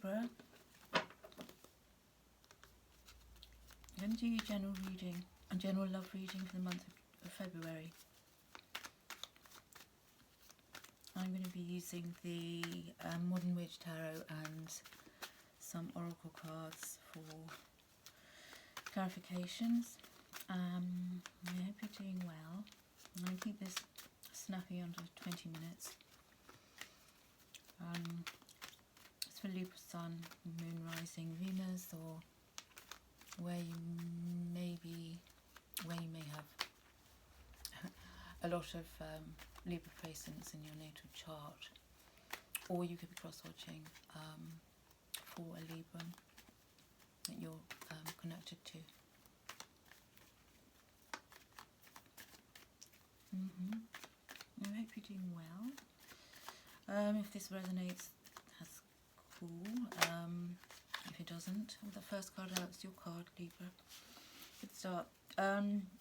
Libra, I'm going to do your general reading, a general love reading for the month of February. I'm going to be using the Modern Witch Tarot and some oracle cards for clarifications. I hope you're doing well. I'm going to keep this snappy under 20 minutes. It's for Libra Sun, Moon, Rising, Venus, or where you may have a lot of Libra placements in your natal chart, or you could be cross-watching for a Libra that you're connected to. I hope you're doing well. If this resonates, that's cool. If it doesn't, the first card out is your card, Libra. Good start.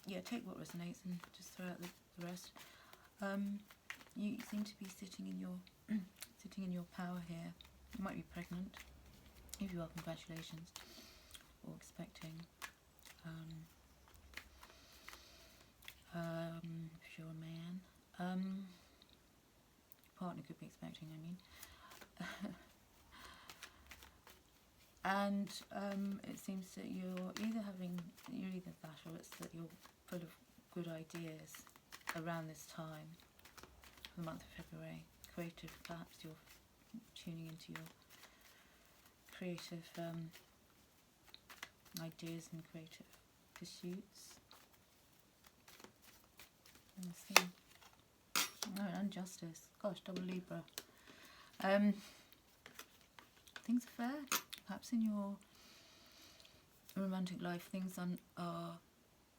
Yeah, take what resonates and just throw out the rest. You seem to be sitting in your power here. You might be pregnant. If you are, congratulations. Or expecting. If you're a man, partner could be expecting, I mean. And it seems that you're either that, or it's that you're full of good ideas around this time, the month of February. Creative, perhaps you're tuning into your creative ideas and creative pursuits. Let's see. Oh, and justice. Gosh, double Libra. Things are fair. Perhaps in your romantic life, things are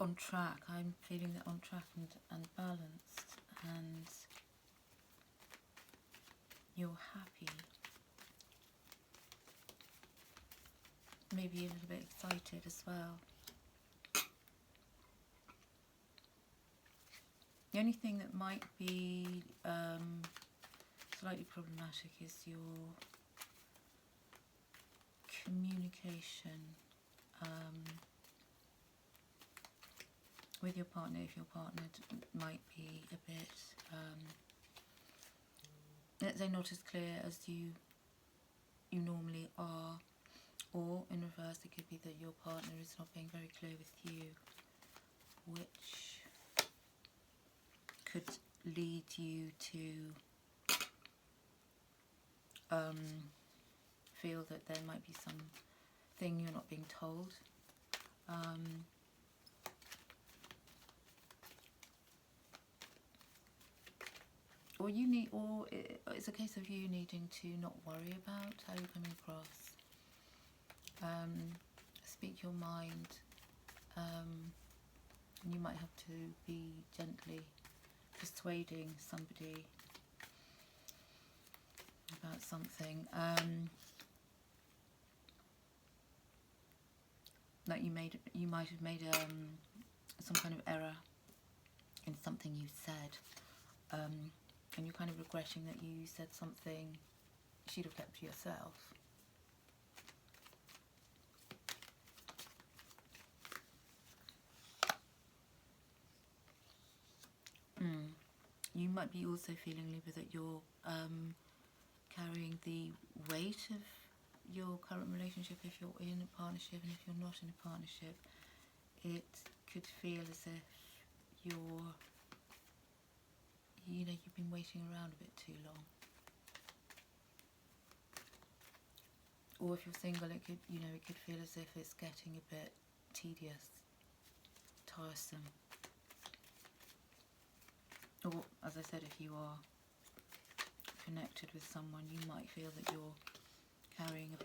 on track. I'm feeling that on track and balanced, and you're happy. Maybe a little bit excited as well. The only thing that might be slightly problematic is your communication with your partner. If your partner might be a bit, let's say, not as clear as you normally are, or in reverse, it could be that your partner is not being very clear with you, which could lead you to feel that there might be something you're not being told. Or it's a case of you needing to not worry about how you're coming across. Speak your mind. And you might have to be gently persuading somebody about something. Like you might have made some kind of error in something you said, and you're kind of regretting that you said something you should have kept to yourself. You might be also feeling, Libra, that you're carrying the weight of your current relationship if you're in a partnership, and if you're not in a partnership, it could feel as if you've been waiting around a bit too long. Or if you're single, it could feel as if it's getting a bit tedious, tiresome. Or, as I said, if you are connected with someone, you might feel that you're carrying a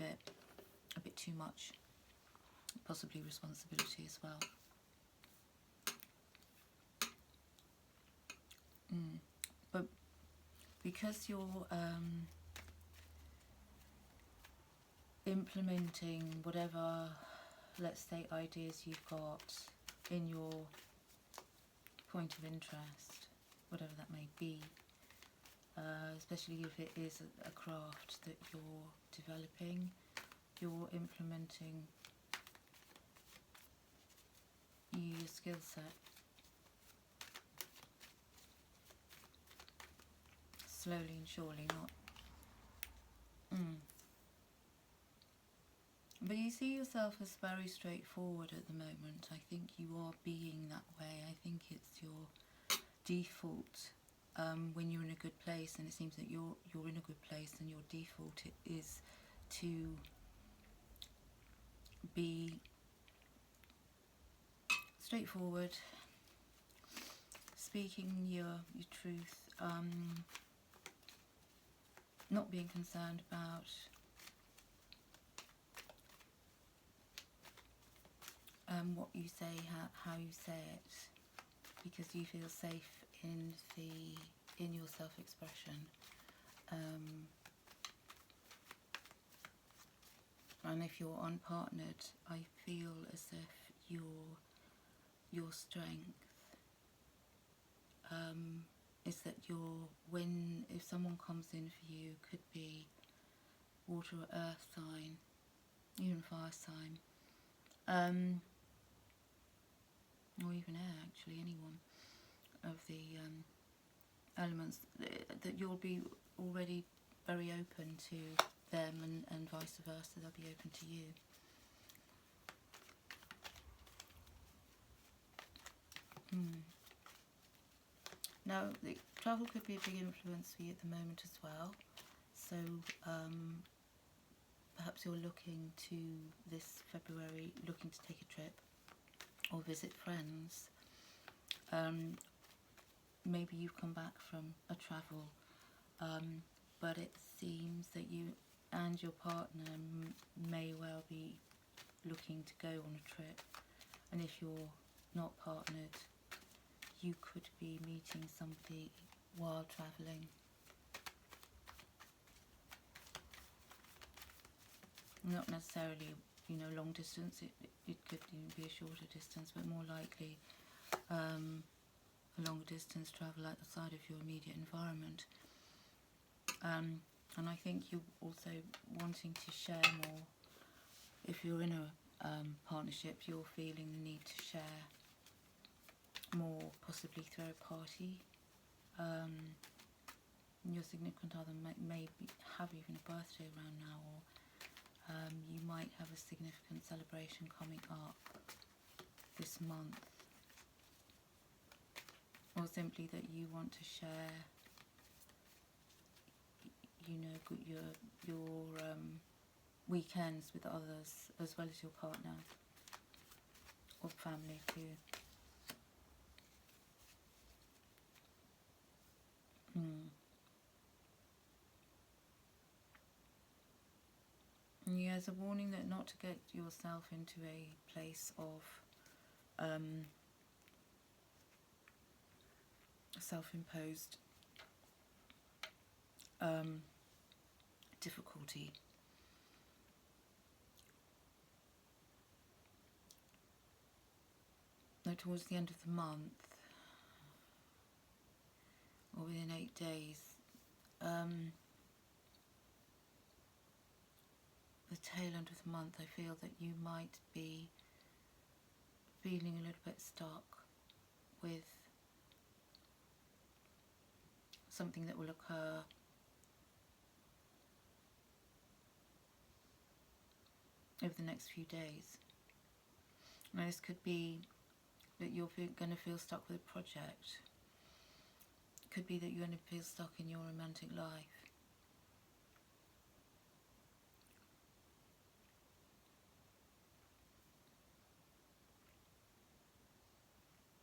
bit too much, possibly responsibility as well. But because you're implementing whatever, let's say, ideas you've got in your point of interest, whatever that may be, especially if it is a craft that you're developing, you're implementing your skill set slowly and surely, not. But you see yourself as very straightforward at the moment. I think you are being that way. I think it's your default when you're in a good place, and it seems that you're in a good place, and your default is to be straightforward, speaking your truth, not being concerned about what you say, how you say it, because you feel safe in your self-expression. And if you're unpartnered, I feel as if your strength is that if someone comes in for you, could be water or earth sign, even fire sign, or even air, actually, anyone of the elements, that you'll be already very open to them, and vice versa, they'll be open to you. Now, the travel could be a big influence for you at the moment as well, so perhaps you're looking to, this February, looking to take a trip or visit friends. Maybe you've come back from a travel, but it seems that you and your partner may well be looking to go on a trip, and if you're not partnered, you could be meeting somebody while travelling. Not necessarily, long distance, it could even be a shorter distance, but more likely a longer distance travel outside of your immediate environment. And I think you're also wanting to share more. If you're in a partnership, you're feeling the need to share more, possibly throw a party. Your significant other may have even a birthday around now, or you might have a significant celebration coming up this month, or simply that you want to share, your weekends with others, as well as your partner or family too. Yeah, there's a warning that not to get yourself into a place of self-imposed difficulty. Now, towards the end of the month, or within 8 days, the tail end of the month, I feel that you might be feeling a little bit stuck with something that will occur over the next few days. Now, this could be that you're going to feel stuck with a project. It could be that you're going to feel stuck in your romantic life.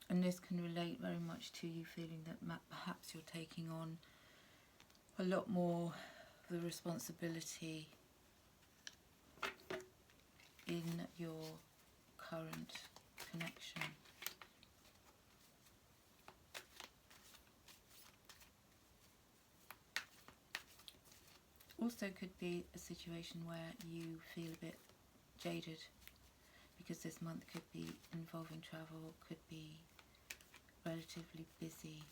And this can relate very much to you feeling that perhaps you're taking on a lot more of the responsibility in your current connection. Also could be a situation where you feel a bit jaded, because this month could be involving travel, could be relatively busy.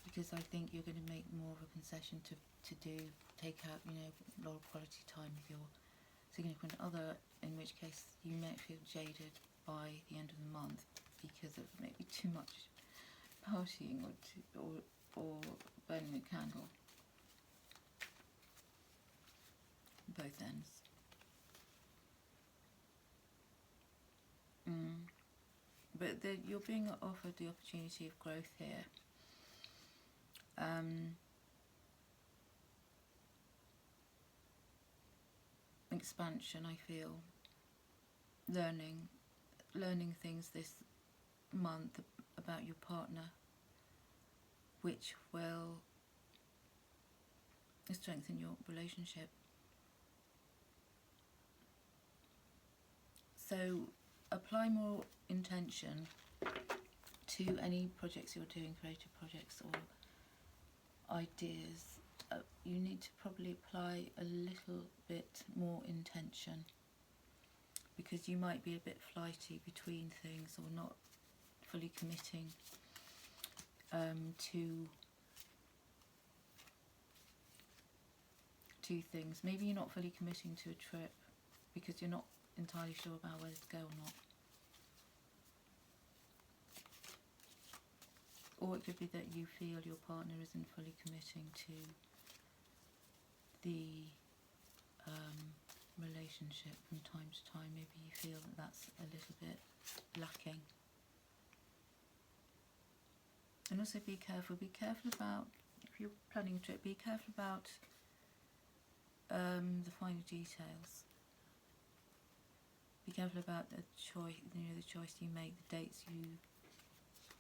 because I think you're going to make more of a concession to take out, you know, a lot of quality time with your significant other, in which case you might feel jaded by the end of the month because of maybe too much partying or burning a candle. Both ends. But you're being offered the opportunity of growth here. Expansion, I feel. Learning things this month about your partner, which will strengthen your relationship. So apply more intention to any projects you're doing, creative projects or ideas. You need to probably apply a little bit more intention, because you might be a bit flighty between things or not fully committing to things. Maybe you're not fully committing to a trip because you're not entirely sure about whether to go or not. Or it could be that you feel your partner isn't fully committing to the relationship from time to time. Maybe you feel that that's a little bit lacking. And also be careful about, if you're planning a trip, be careful about the finer details. Be careful about the choice, the choice you make, the dates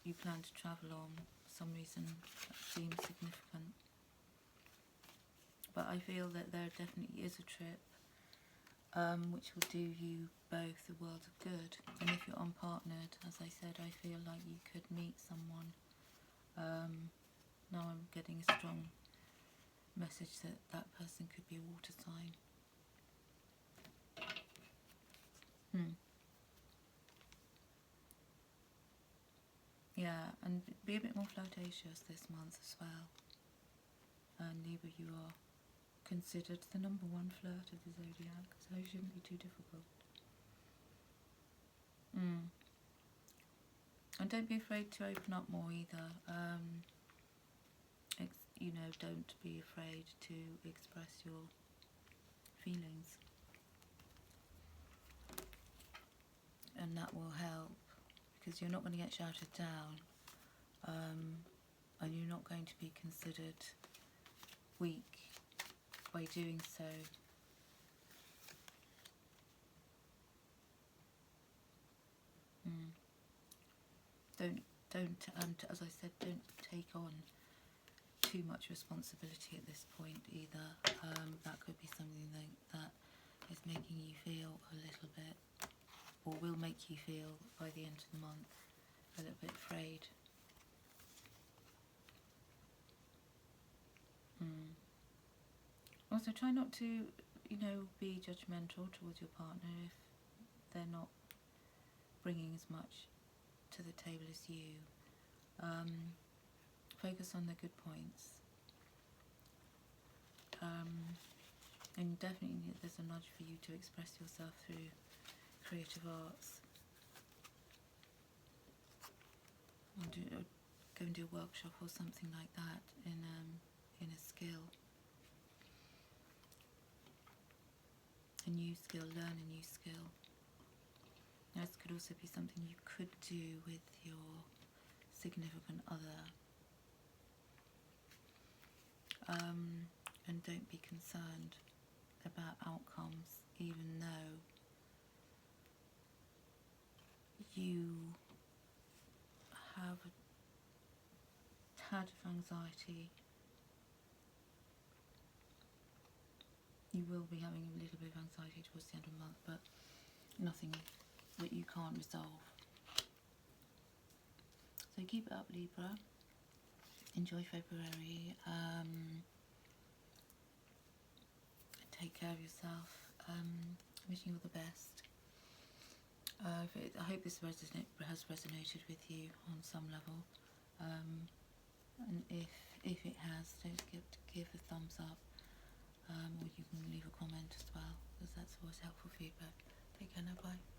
you plan to travel on. For some reason that seems significant. But I feel that there definitely is a trip which will do you both a world of good. And if you're unpartnered, as I said, I feel like you could meet someone. Now I'm getting a strong message that that person could be a water sign. Yeah, and be a bit more flirtatious this month as well. And Libra, you are considered the #1 flirt of the zodiac, so it shouldn't be too difficult. And don't be afraid to open up more either. Don't be afraid to express your feelings, and that will help, because you're not going to get shouted down, and you're not going to be considered weak by doing so. Don't, as I said, don't take on too much responsibility at this point either. That could be something that is making you feel a little bit, or will make you feel by the end of the month, a little bit afraid. Also, try not to, be judgmental towards your partner if they're not bringing as much to the table as you. Focus on the good points. And definitely there's a nudge for you to express yourself through creative arts. Go and do a workshop or something like that in a skill. A new skill, learn a new skill. This could also be something you could do with your significant other. And don't be concerned about outcomes, even though you have a tad of anxiety. You will be having a little bit of anxiety towards the end of the month, but nothing that you can't resolve. So keep it up, Libra. Enjoy February. Take care of yourself. Wishing you all the best. I hope this has resonated with you on some level. and if it has, don't forget to give a thumbs up, or you can leave a comment as well, because that's always helpful feedback. Take care now, bye.